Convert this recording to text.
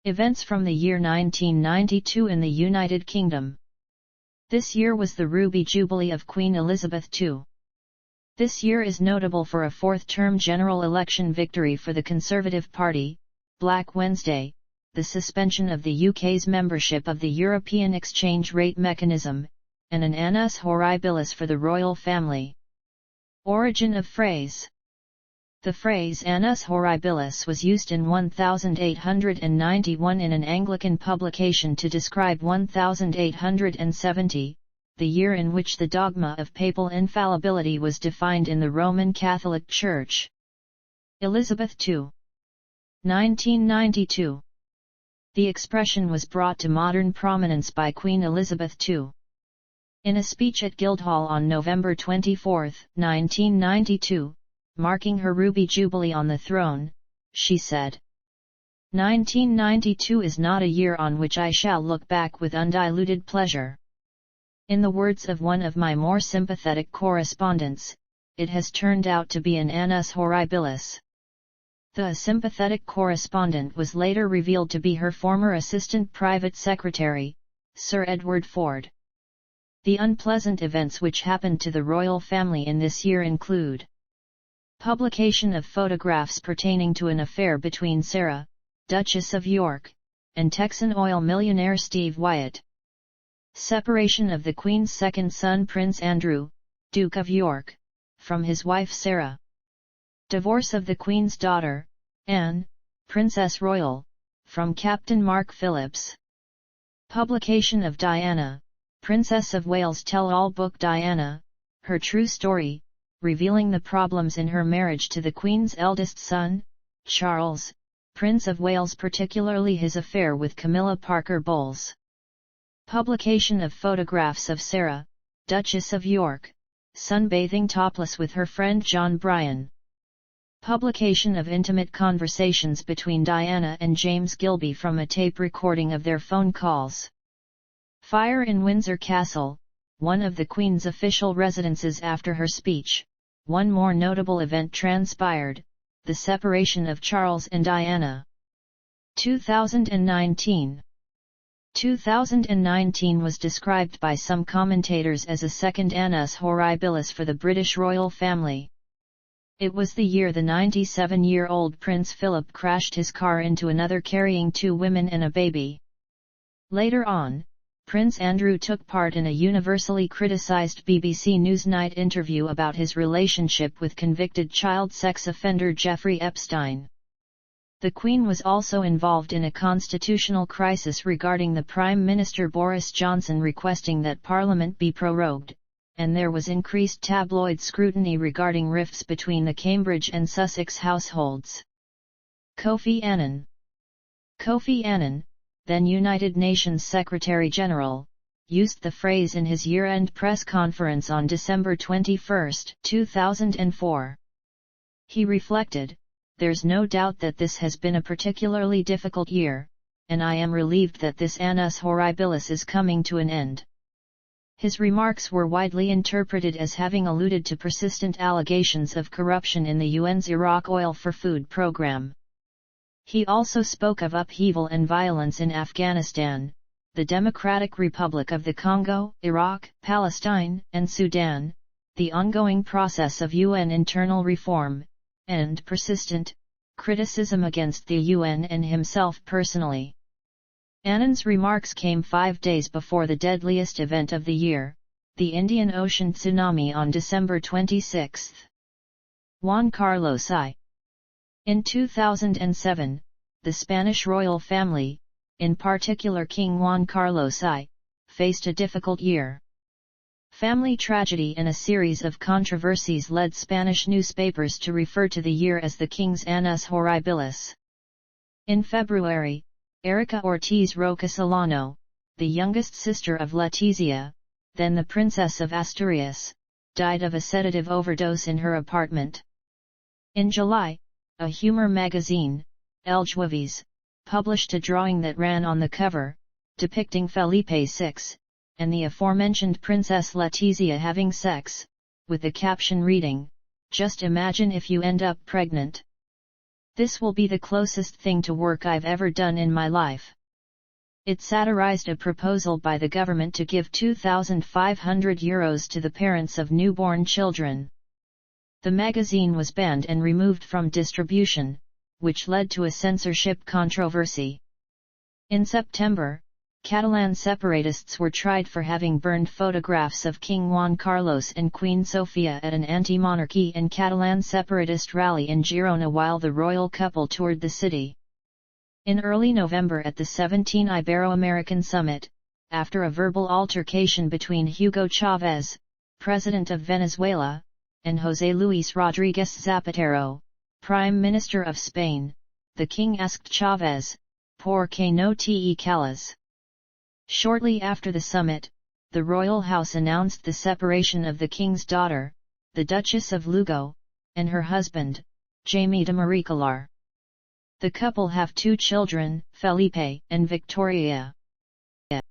Events from the year 1992 in the United Kingdom. This year was the Ruby Jubilee of Queen Elizabeth II. This year is notable for a fourth-term general election victory for the Conservative Party, Black Wednesday, the suspension of the UK's membership of the European Exchange Rate Mechanism, and an Annus horribilis for the royal family. Origin of phrase. The phrase Annus horribilis was used in 1891 in an Anglican publication to describe 1870, the year in which the dogma of papal infallibility was defined in the Roman Catholic Church. Elizabeth II. 1992. The expression was brought to modern prominence by Queen Elizabeth II. In a speech at Guildhall on November 24, 1992, marking her Ruby Jubilee on the throne, she said, "1992 is not a year on which I shall look back with undiluted pleasure. In the words of one of my more sympathetic correspondents, it has turned out to be an Annus horribilis." The sympathetic correspondent was later revealed to be her former assistant private secretary, Sir Edward Ford. The unpleasant events which happened to the royal family in this year include: publication of photographs pertaining to an affair between Sarah, Duchess of York, and Texan oil millionaire Steve Wyatt. Separation of the Queen's second son Prince Andrew, Duke of York, from his wife Sarah. Divorce of the Queen's daughter, Anne, Princess Royal, from Captain Mark Phillips. Publication of Diana, Princess of Wales tell-all book Diana, Her True Story, revealing the problems in her marriage to the Queen's eldest son, Charles, Prince of Wales, particularly his affair with Camilla Parker Bowles. Publication of photographs of Sarah, Duchess of York, sunbathing topless with her friend John Bryan. Publication of intimate conversations between Diana and James Gilby from a tape recording of their phone calls. Fire in Windsor Castle, one of the Queen's official residences after her speech. One more notable event transpired, the separation of Charles and Diana. 2019. 2019 was described by some commentators as a second Annus horribilis for the British royal family. It was the year the 97-year-old Prince Philip crashed his car into another carrying 2 women and a baby. Later on, Prince Andrew took part in a universally criticised BBC Newsnight interview about his relationship with convicted child sex offender Jeffrey Epstein. The Queen was also involved in a constitutional crisis regarding the Prime Minister Boris Johnson requesting that Parliament be prorogued, and there was increased tabloid scrutiny regarding rifts between the Cambridge and Sussex households. Kofi Annan. Kofi Annan, then United Nations Secretary-General, used the phrase in his year-end press conference on December 21, 2004. He reflected, "There's no doubt that this has been a particularly difficult year, and I am relieved that this Annus horribilis is coming to an end." His remarks were widely interpreted as having alluded to persistent allegations of corruption in the UN's Iraq Oil for Food program. He also spoke of upheaval and violence in Afghanistan, the Democratic Republic of the Congo, Iraq, Palestine, and Sudan, the ongoing process of UN internal reform, and persistent criticism against the UN and himself personally. Annan's remarks came 5 days before the deadliest event of the year, the Indian Ocean tsunami on December 26. Juan Carlos I. In 2007, the Spanish royal family, in particular King Juan Carlos I, faced a difficult year. Family tragedy and a series of controversies led Spanish newspapers to refer to the year as the King's Annus horribilis. In February, Erika Ortiz Roca Solano, the youngest sister of Letizia, then the Princess of Asturias, died of a sedative overdose in her apartment. In July, a humor magazine, El Jueves, published a drawing that ran on the cover, depicting Felipe VI, and the aforementioned Princess Letizia having sex, with the caption reading, "Just imagine if you end up pregnant." This will be the closest thing to work I've ever done in my life. It satirized a proposal by the government to give €2,500 to the parents of newborn children. The magazine was banned and removed from distribution, which led to a censorship controversy. In September, Catalan separatists were tried for having burned photographs of King Juan Carlos and Queen Sofia at an anti-monarchy and Catalan separatist rally in Girona while the royal couple toured the city. In early November at the 17 Ibero-American Summit, after a verbal altercation between Hugo Chavez, president of Venezuela, and José Luis Rodríguez Zapatero, Prime Minister of Spain, the king asked Chavez, "¿Por qué no te callas?" Shortly after the summit, the royal house announced the separation of the king's daughter, the Duchess of Lugo, and her husband, Jaime de Maricalar. The couple have two children, Felipe and Victoria.